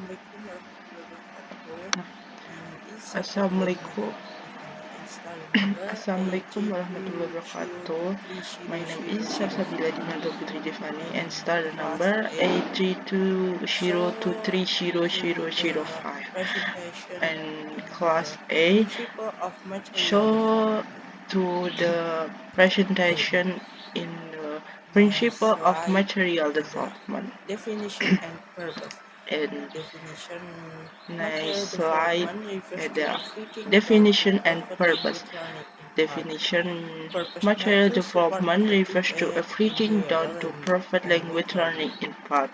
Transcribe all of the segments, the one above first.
Assalamualaikum warahmatullahi wabarakatuh. Nah, My name is Safadila Assalamualaikum. Dinata Tiffany and study number Assalamualaikum warahmatullahi wabarakatuh. My name is Salsabila Dinata AG20230000 Putri Devani and and starter class number A. So today the 832023005 presentation and on class the A principle of material show development. to the Okay, presentation in the nice principle of slide. material Ada development definition and purpose. and Definition: material next slide development refers to ada everything done to definition and profit purpose. language learning in part. Definition: Purpose-nya material itu support development effective refers to and everything enjoyable done to perfect language language learning. learning in part.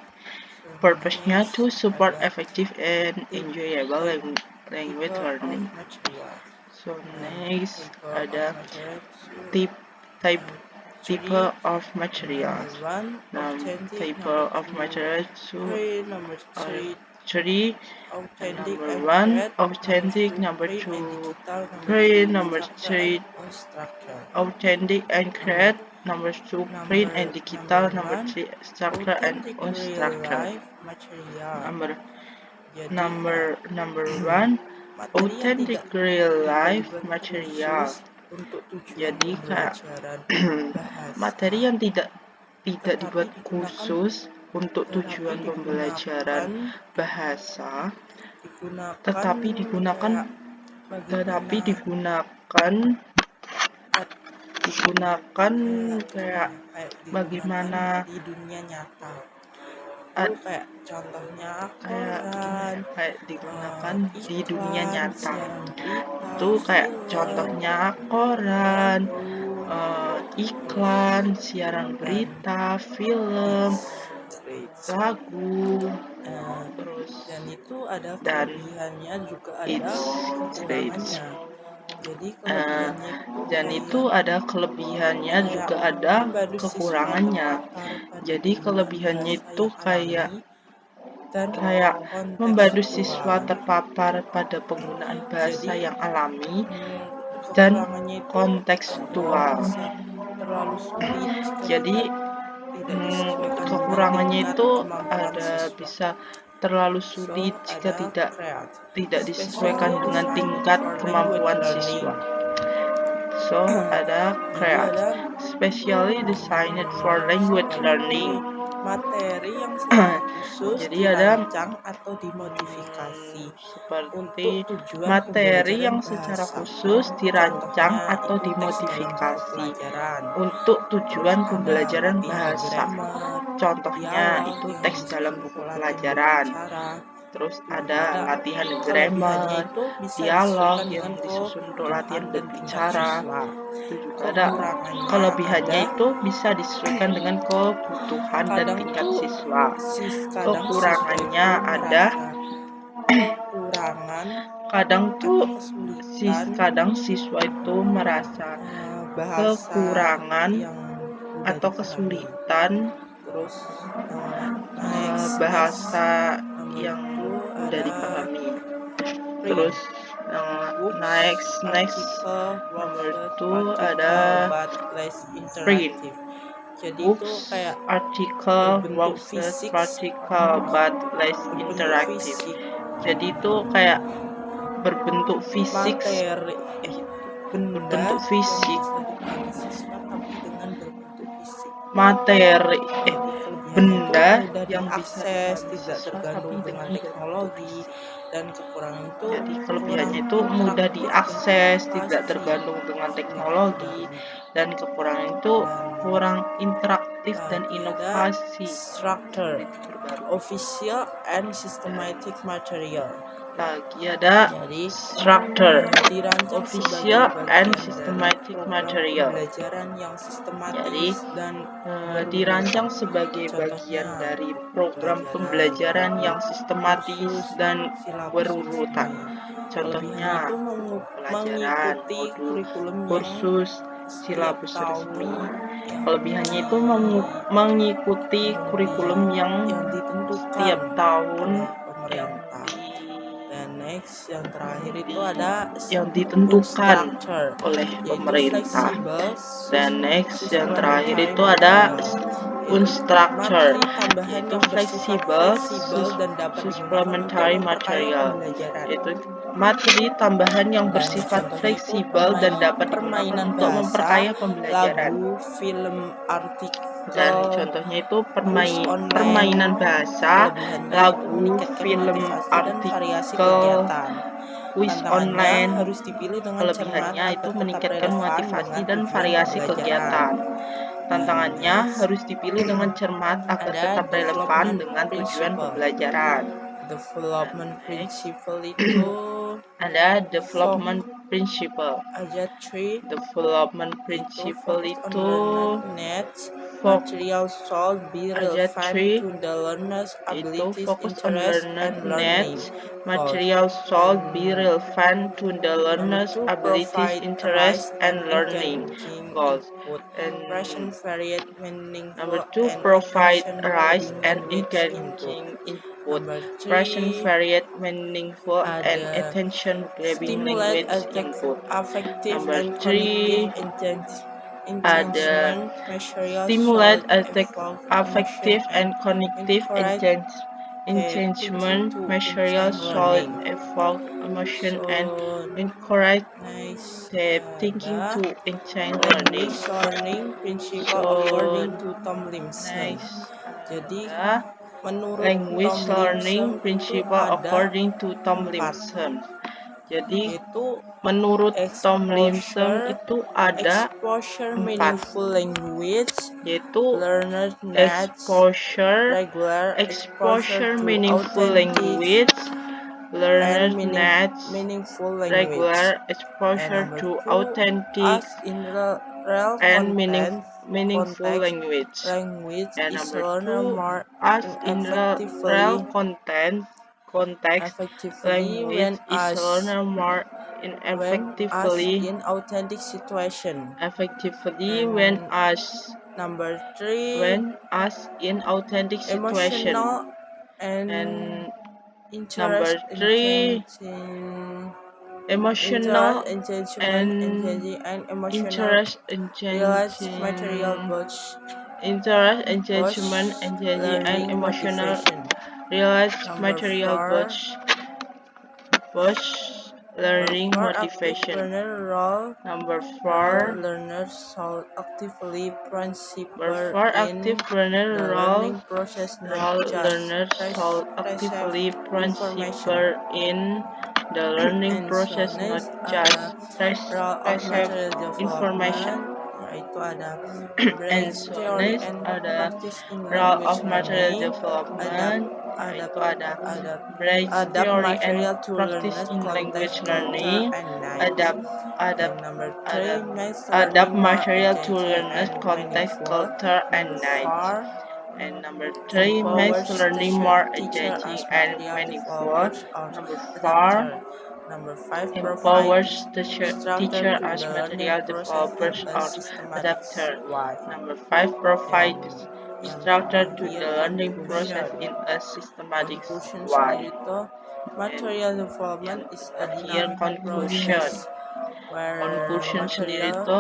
So Purpose-nya to next support ada effective and tip enjoyable type language type of learning. materials. So next Type of ada materials type type and type three. of Number materials. one, authentic. Type Number of two, materials to print. Number are three, three. And authentic number and one, create. Number authentic. two, Number print and two, digital. Number print. three, Number structure and three, unstructured. authentic and Okay. create. Number two, print and Number digital. Number one, three, structure and authentic real unstructured. life material. Number Jadi kayak number one, materi yang authentic real tidak life dibuat material. khusus untuk tujuan Jadi kayak pembelajaran materi bahasa, yang tidak tetapi dibuat digunakan khusus untuk tetapi tujuan digunakan pembelajaran bahasa, digunakan tetapi digunakan kayak bagaimana digunakan kayak kayak digunakan bagaimana di dunia nyata. Itu ad- kayak contohnya kayak gimana koran, ya, kayak digunakan di dunia iklan, nyata. siaran berita, Itu kayak film, contohnya koran, lagu, terus iklan, siaran dan berita, film, it's lagu, eh, terus dan itu ada dan kelebihannya juga ada it's it's kekurangannya. Jadi eh, kelebihannya itu dan itu kayak ada kelebihannya kayak juga ada membantu siswa kekurangannya. terpapar pada Jadi penggunaan kelebihannya bahasa itu yang kayak alami dan kayak membantu siswa kontekstual. terpapar pada penggunaan bahasa Jadi yang alami dan kekurangannya itu ada kontekstual. bisa terlalu sulit jika Jadi tidak disesuaikan dengan kekurangannya tingkat itu kemampuan ada siswa. bisa terlalu So sulit jika ada create, tidak disesuaikan specially dengan designed tingkat for language kemampuan learning. siswa. So ada Jadi create, ada specially designed for language seperti learning. materi yang secara khusus Jadi ada dirancang atau dimodifikasi untuk seperti tujuan materi pembelajaran yang secara bahasa. khusus dirancang Contohnya atau itu teks dalam buku dimodifikasi pelajaran. untuk Terus tujuan ada pembelajaran latihan bahasa. grammar, Contohnya dialog itu yang teks dalam disusun buku pelatihan pelajaran. berbicara. Terus Itu ada ada latihan kelebihannya grammar, itu bisa dialog disesuaikan yang dengan disusun untuk kebutuhan latihan dan tingkat berbicara. siswa. Itu juga ada Kekurangannya kelebihannya ada itu bisa disesuaikan dengan kebutuhan dan kadang tingkat tuh siswa. kadang siswa Kekurangannya itu ada merasa kekurangan kadang tuh atau kesulitan kadang siswa itu merasa bahasa kekurangan yang mudah atau dipahami. kesulitan Terus next bahasa nomor yang itu mudah ada dipahami. print Terus books, next article, nomor worksheet, itu ada practical but less print. interactive. Jadi itu Books, kayak article, berbentuk worksheet, fisik, practical, but less interactive. Jadi itu kayak berbentuk fisik, materi benda berbentuk yang fisik, bisa dipahami siswa tapi dengan berbentuk fisik. materi, Jadi kelebihannya itu benda mudah yang bisa diakses, dipahami tidak siswa tapi tergantung dengan dengan berbentuk teknologi, fisik. dan kekurangan itu Jadi kurang kelebihannya itu mudah interaktif dan diakses, tidak inovasi, tergantung dengan sulit teknologi, dipahami. dan kekurangan itu Dan kurang interaktif dan lagi ada inovasi. structure, Terbaru. official and systematic material. Lagi ada Jadi structure, dirancang official sebagai and bagian dari systematic program material. pembelajaran yang Jadi sistematis dan dirancang berurutan. sebagai bagian Contohnya dari buku program pembelajaran yang sistematis kursus, dan silabus berurutan. resmi. Kelebihannya Contohnya itu pelajaran, mengikuti modul, kurikulum yang kursus, setiap silabus resmi. tahun yang Kelebihannya itu mengikuti kurikulum yang ditentukan setiap tahun oleh yang pemerintah. Dan next yang terakhir itu ada yang ditentukan structure, oleh yaitu pemerintah. fleksibel, Dan next yang terakhir itu ada unstructured, materi tambahan yaitu yang bersifat fleksibel dan dapat digunakan untuk supplementary memperkaya material, pembelajaran. yaitu materi tambahan yang Dan bersifat contohnya itu fleksibel dan dapat digunakan permainan untuk bahasa, memperkaya pembelajaran. lagu, film, artikel, Dan contohnya itu kuis online. permainan bahasa, Kelebihannya itu lagu, meningkatkan film, motivasi dan variasi artikel, kegiatan. kuis Tantangannya online. harus dipilih dengan cermat Kelebihannya agar itu tetap meningkatkan relevan motivasi dengan dan tujuan variasi pembelajaran. kegiatan. Tantangannya Next, harus dipilih dengan cermat agar ada tetap relevan development dengan tujuan principle. pembelajaran. Development Next, principle itu ada development principle. ada 3 Development itu principle focus on itu learner needs, material should be relevant to the learner's abilities, fokus on interests, learner and learning needs. goals. Material should be relevant to the Number learner's 2, abilities, provide interests, rice and and learning engaging goals. input. And Present, varied, number meaningful, 2, and provide rice attention-grabbing and language input. engaging input. Number Present, 3, varied, meaningful, and ada attention-grabbing stimulate language input. affective Number and 3, cognitive ada engagement. Material stimulate should evoke affective emotion and and cognitive encourage engagement. to Material enhance should learning. evoke emotion and So, encourage nice. thinking to enhance learning. Language learning principle So according to Tom Limson. next Jadi ada menurut language Tom learning Limson itu principle ada according to Tom 4, Limson. Jadi yaitu menurut Tom Limson exposure, itu ada 4, meaningful language, yaitu learner needs, regular exposure, to meaningful authentic language, learner and needs, meaningful language. regular And exposure number to 2, authentic as in real and content, meaningful context, language. language And is number learner 2, more as in real context, effectively language is learner more when as effectively in authentic situation. when And as number 3, in authentic situation. emotional And and number interest 3, emotional engagement, engaging and emotional interest realized material engagement, both engagement, engaging, and learning emotional motivation. realized Number material 4, both learning motivation. active role. Number 4, Learners should actively participate in active learner the role. learning process, not just Learners should actively information. participate in the learning And process, so not next just role of material information. development, yaitu ada And brains so theory next and ada practice in role language of material learning, development, yaitu ada brain adapt theory and material to practice learners in language context, culture, learning, and needs. And number 3 makes adapt learning more material to engaging learners and context, meaningful. culture, and Number needs. 4 And number 3 makes empowers learning more teacher engaging as and material meaningful. developers or Number 4 adapter. Number 5 empowers provides the structure teacher to as the learning material process in developers a or systematic adapter. way. Number 5 Dan provides yang structure to terakhir the learning process conclusion. in a systematic Conclusion way. sendiri itu material development is a dynamic Conclusion. process where Conclusion sendiri material itu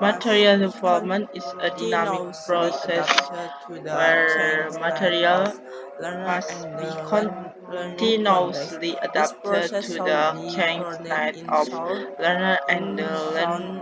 material must be development is a dynamic continuously process adapted to the where changed life material of learner must and be the learning context. continuously This adapted process to shall the be changed grounded life in of sound, learner and the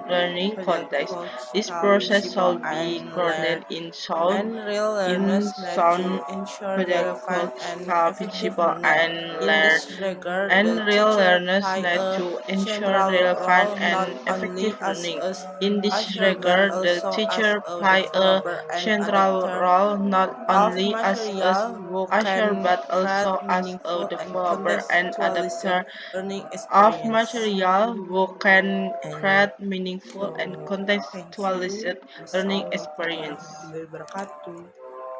learning context. This process shall be grounded in sound, and real learners need to ensure relevant and effective principle learning. and In this regard, and the real teacher learners play need a to ensure central relevant role and not only effective as learning. a In this usher but regard, the also teacher as a play a developer and central adapter role not of only as a material who usher can but create also as a meaningful and developer and adapter contextualized learning of experience. material who can create And meaningful and so, thank contextualized you. learning Wassalamualaikum experience. warahmatullahi wabarakatuh.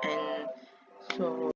And so